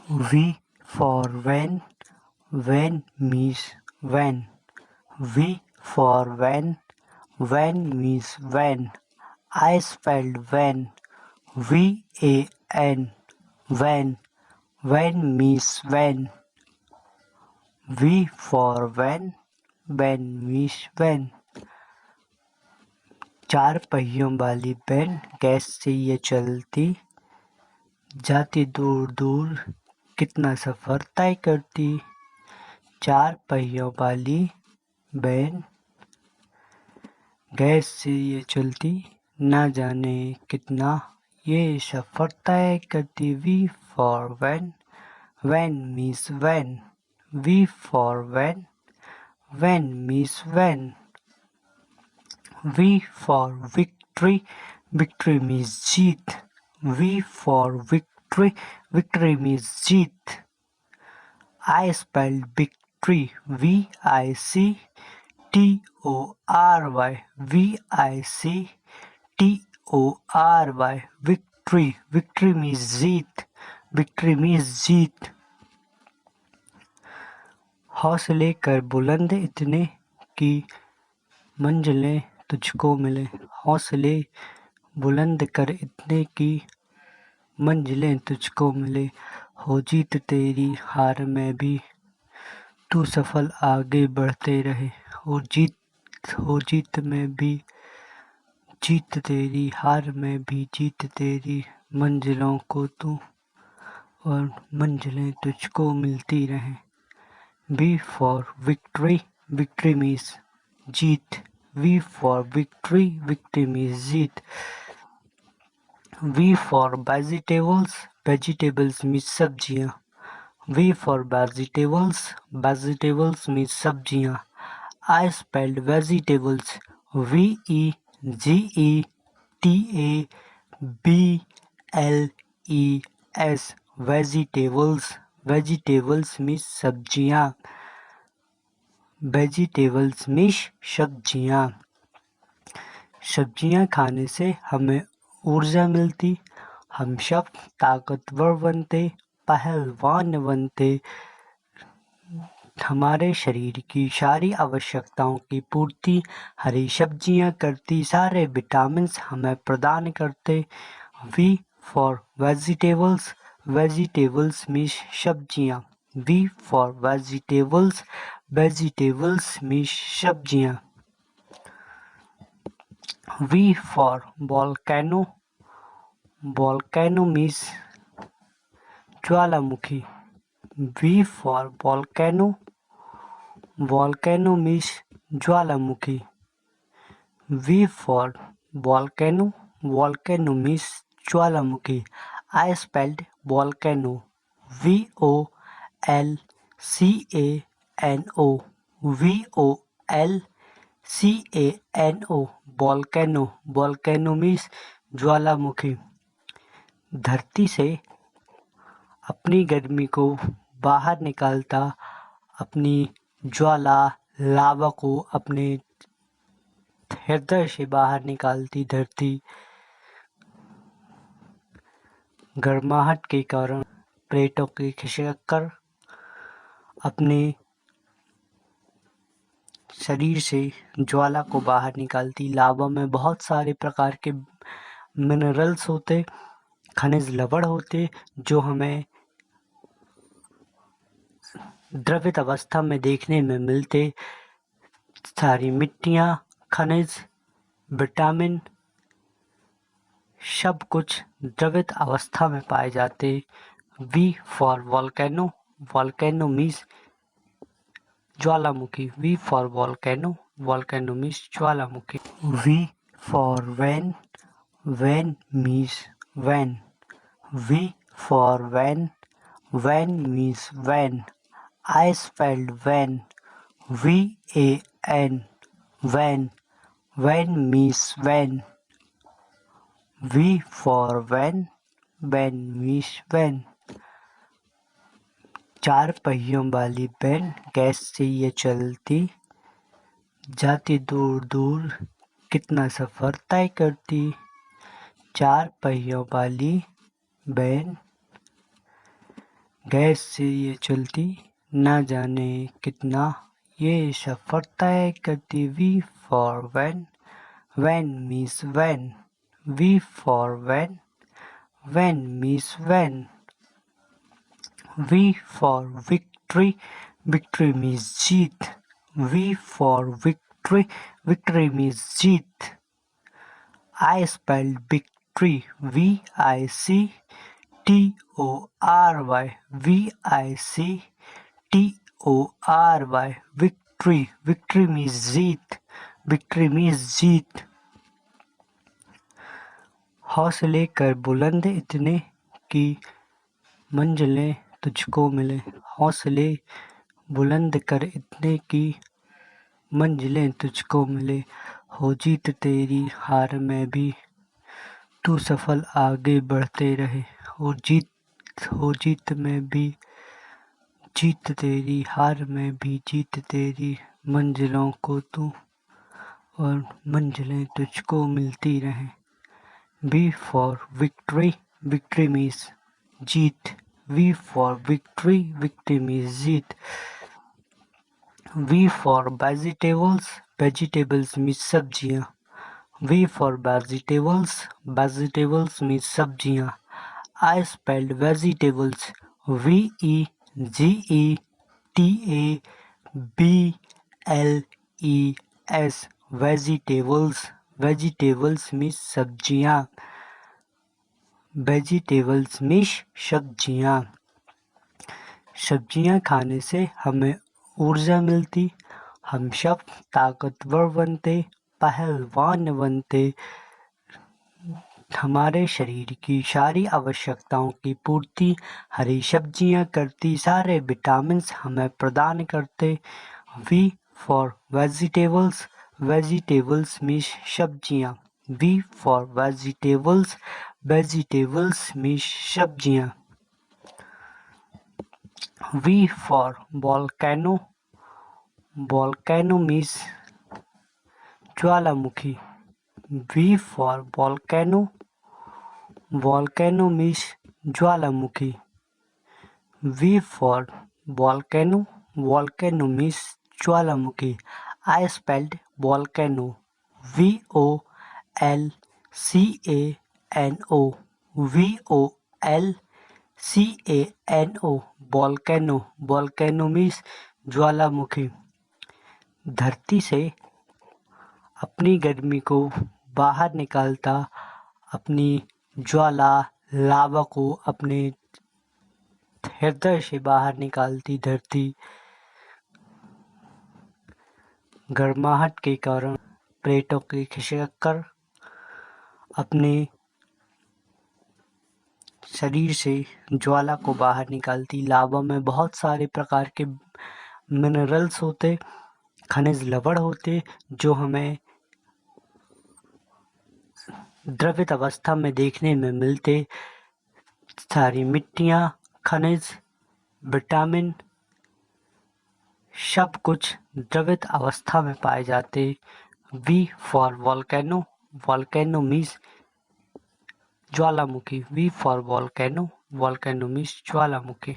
V for van means van. V for van means van. I spelled van, V-A-N, van. Van means van. V for van means van. चार पहियों वाली van gas से ये चलती, जाती दूर दूर कितना सफ़र तय करती। चार पहियों वाली वैन गैस से ये चलती, ना जाने कितना ये सफ़र तय करती। V for van, van means van. V for van, van means van. V for victory, victory means जीत। V for victory, victory means जीत। I spelled victory, V-I-C-T-O-R-Y, V-I-C-T-O-R-Y, victory, victory means जीत, victory means जीत। हौसले कर बुलंद इतने कि मंजिलें तुझको मिले। हौसले बुलंद कर इतने की मंजिलें तुझको मिले। हो जीत तेरी हार में भी तू सफल आगे बढ़ते रहे। हो जीत में भी जीत तेरी, हार में भी जीत तेरी, मंजिलों को तू और मंजिलें तुझको मिलती रहें। V for victory, victory means जीत। V for victory, victory means जीत। V for vegetables, vegetables means सब्जियाँ। V for vegetables, vegetables means सब्जियाँ। I spelled vegetables, V-E-G-E-T-A-B-L-E-S, vegetables, vegetables means सब्जियाँ। वेजिटेबल्स मीन्स सब्जियाँ। सब्जियाँ खाने से हमें ऊर्जा मिलती, हम सब ताकतवर बनते, पहलवान बनते। हमारे शरीर की सारी आवश्यकताओं की पूर्ति हरी सब्जियाँ करती, सारे विटामिन्स हमें प्रदान करते। V for vegetables, vegetables means सब्जियाँ। V for vegetables, vegetables means सब्जियाँ। V for volcano, volcano means Jwalamukhi. V for volcano, volcano means Jwalamukhi. V for volcano, volcano means Jwalamukhi. I spelled volcano, V-O-L-C-A-N-O, V-O-L-C-A-N-O, volcano, volcano means ज्वालामुखी। धरती से अपनी गर्मी को बाहर निकालता, अपनी ज्वाला लावा को अपने हृदय से बाहर निकालती धरती, गर्माहट के कारण प्लेटों की खिसक अपने शरीर से ज्वाला को बाहर निकालती। लावा में बहुत सारे प्रकार के मिनरल्स होते, खनिज लवण होते, जो हमें द्रवित अवस्था में देखने में मिलते। सारी मिट्टियाँ, खनिज, विटामिन सब कुछ द्रवित अवस्था में पाए जाते। V for volcano, volcano means Jwalamukhi. V for volcano, volcano means Jwalamukhi. V for van, van means van. V for van, van means van. I spelled van, V-A-N, van. Van means van. V for van, van means van. चार पहियों वाली van gas से ये चलती, जाती दूर दूर कितना सफ़र तय करती। चार पहियों वाली वैन गैस से ये चलती ना जाने कितना, ये सफर तय करती। V for van, van means van. V for van, van means van. V for victory, victory means जीत। V for victory, victory means जीत। I spelled victory, V-I-C-T-O-R-Y, V-I-C-T-O-R-Y, victory, victory means जीत, victory means जीत। हौसले कर बुलंद इतने कि मंजिलें तुझको मिले। हौसले बुलंद कर इतने की मंजिलें तुझको मिले। हो जीत तेरी हार में भी तू सफल आगे बढ़ते रहे। हो जीत में भी जीत तेरी, हार में भी जीत तेरी, मंजिलों को तू और मंजिलें तुझको मिलती रहें। V for victory, victory means जीत। V for victory, victory means जीत। V for vegetables, vegetables means सब्जियाँ। V for vegetables, vegetables means सब्जियाँ। I spelled vegetables, V-E-G-E-T-A-B-L-E-S, vegetables, vegetables means सब्जियाँ। Vegetables means सब्जियाँ। सब्जियाँ खाने से हमें ऊर्जा मिलती, हम सब ताकतवर बनते, पहलवान बनते। हमारे शरीर की सारी आवश्यकताओं की पूर्ति हरी सब्जियाँ करती, सारे विटामिन्स हमें प्रदान करते। V for vegetables, vegetables means सब्जियाँ। V for vegetables, vegetables means सब्जियाँ। V for volcano, volcano means Jwalamukhi. V for volcano, volcano means Jwalamukhi. V for volcano, volcano means Jwalamukhi. I spelled volcano, V-O-L-C-A-N-O, V-O-L-C-A-N-O, volcano, volcano means ज्वालामुखी। धरती से अपनी गर्मी को बाहर निकालता, अपनी ज्वाला लावा को अपने हृदय से बाहर निकालती धरती गर्माहट के कारण प्लेटों की खिसक अपने शरीर से ज्वाला को बाहर निकालती। लावा में बहुत सारे प्रकार के मिनरल्स होते, खनिज लवण होते, जो हमें द्रवित अवस्था में देखने में मिलते। सारी मिट्टियाँ, खनिज, विटामिन सब कुछ द्रवित अवस्था में पाए जाते। V for volcano, volcano means Jwalamukhi. V for volcano, volcano means Jwalamukhi.